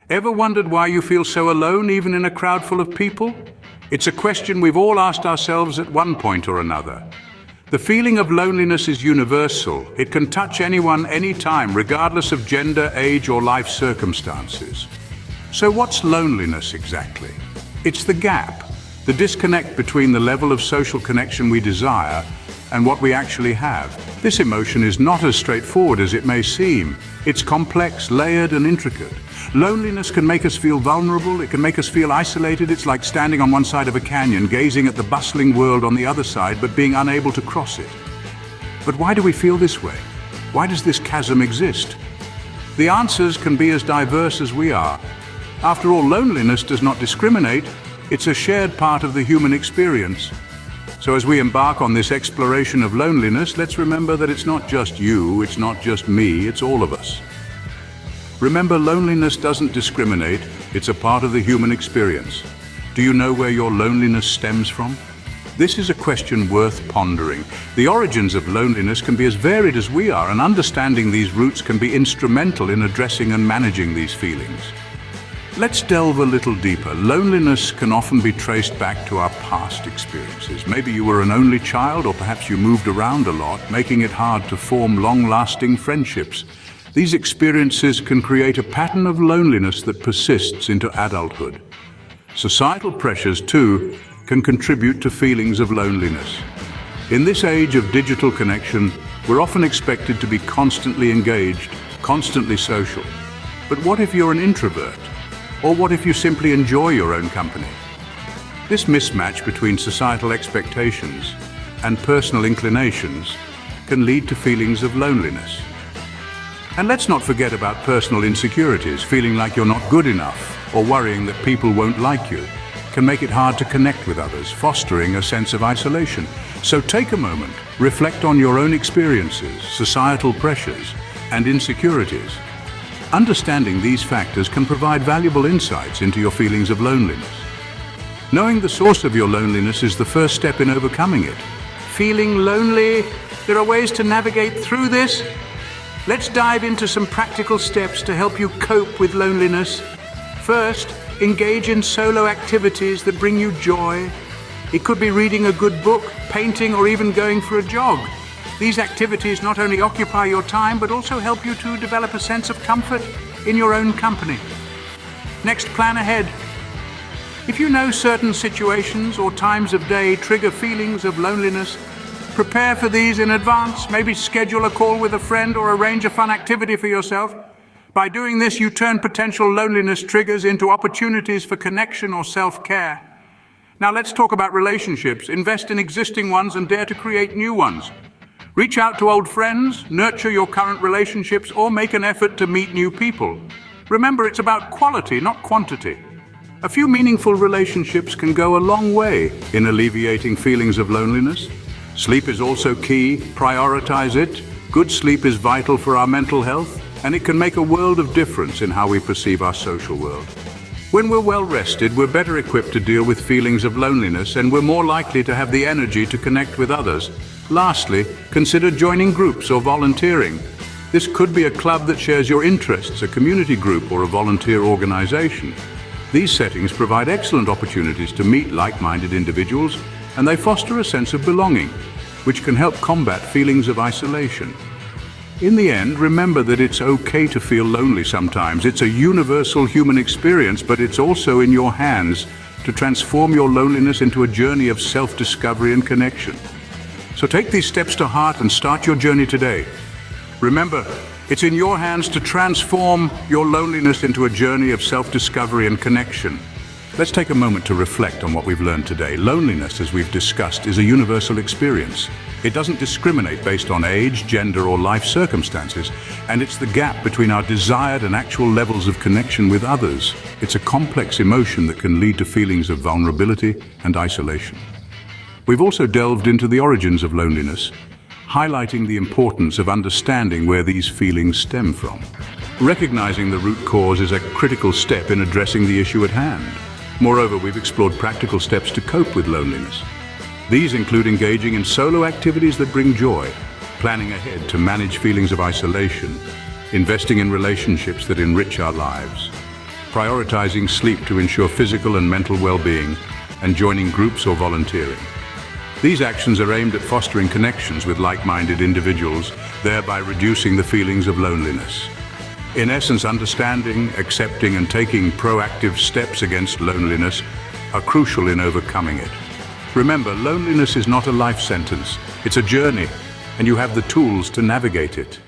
Ever wondered why you feel so alone even in a crowd full of people? It's a question we've all asked ourselves at one point or another. The feeling of loneliness is universal. It can touch anyone, anytime, regardless of gender, age, or life circumstances. So what's loneliness exactly? It's the gap, the disconnect between the level of social connection we desire and what we actually have. This emotion is not as straightforward as it may seem. It's complex, layered, and intricate. Loneliness can make us feel vulnerable, it can make us feel isolated. It's like standing on one side of a canyon, gazing at the bustling world on the other side, but being unable to cross it. But why do we feel this way? Why does this chasm exist? The answers can be as diverse as we are. After all, loneliness does not discriminate. It's a shared part of the human experience. So as we embark on this exploration of loneliness, let's remember that it's not just you, it's not just me, it's all of us. Remember, loneliness doesn't discriminate, it's a part of the human experience. Do you know where your loneliness stems from? This is a question worth pondering. The origins of loneliness can be as varied as we are, and understanding these roots can be instrumental in addressing and managing these feelings. Let's delve a little deeper. Loneliness can often be traced back to our past experiences. Maybe you were an only child, or perhaps you moved around a lot, making it hard to form long-lasting friendships. These experiences can create a pattern of loneliness that persists into adulthood. Societal pressures, too, can contribute to feelings of loneliness. In this age of digital connection, we're often expected to be constantly engaged, constantly social. But what if you're an introvert? Or what if you simply enjoy your own company? This mismatch between societal expectations and personal inclinations can lead to feelings of loneliness. And let's not forget about personal insecurities. Feeling like you're not good enough or worrying that people won't like you can make it hard to connect with others, fostering a sense of isolation. So take a moment, reflect on your own experiences, societal pressures, and insecurities. Understanding these factors can provide valuable insights into your feelings of loneliness. Knowing the source of your loneliness is the first step in overcoming it. Feeling lonely? There are ways to navigate through this. Let's dive into some practical steps to help you cope with loneliness. First, engage in solo activities that bring you joy. It could be reading a good book, painting, or even going for a jog. These activities not only occupy your time, but also help you to develop a sense of comfort in your own company. Next, plan ahead. If you know certain situations or times of day trigger feelings of loneliness, prepare for these in advance. Maybe schedule a call with a friend or arrange a fun activity for yourself. By doing this, you turn potential loneliness triggers into opportunities for connection or self-care. Now let's talk about relationships. Invest in existing ones and dare to create new ones. Reach out to old friends, nurture your current relationships, or make an effort to meet new people. Remember, it's about quality, not quantity. A few meaningful relationships can go a long way in alleviating feelings of loneliness. Sleep is also key. Prioritize it. Good sleep is vital for our mental health, and it can make a world of difference in how we perceive our social world. When we're well rested, we're better equipped to deal with feelings of loneliness, and we're more likely to have the energy to connect with others. Lastly, consider joining groups or volunteering. This could be a club that shares your interests, a community group, or a volunteer organization. These settings provide excellent opportunities to meet like-minded individuals, and they foster a sense of belonging, which can help combat feelings of isolation. In the end, remember that it's okay to feel lonely sometimes. It's a universal human experience, but it's also in your hands to transform your loneliness into a journey of self-discovery and connection. So take these steps to heart and start your journey today. Remember, it's in your hands to transform your loneliness into a journey of self-discovery and connection. Let's take a moment to reflect on what we've learned today. Loneliness, as we've discussed, is a universal experience. It doesn't discriminate based on age, gender, or life circumstances, and it's the gap between our desired and actual levels of connection with others. It's a complex emotion that can lead to feelings of vulnerability and isolation. We've also delved into the origins of loneliness, highlighting the importance of understanding where these feelings stem from. Recognizing the root cause is a critical step in addressing the issue at hand. Moreover, we've explored practical steps to cope with loneliness. These include engaging in solo activities that bring joy, planning ahead to manage feelings of isolation, investing in relationships that enrich our lives, prioritizing sleep to ensure physical and mental well-being, and joining groups or volunteering. These actions are aimed at fostering connections with like-minded individuals, thereby reducing the feelings of loneliness. In essence, understanding, accepting, and taking proactive steps against loneliness are crucial in overcoming it. Remember, loneliness is not a life sentence. It's a journey, and you have the tools to navigate it.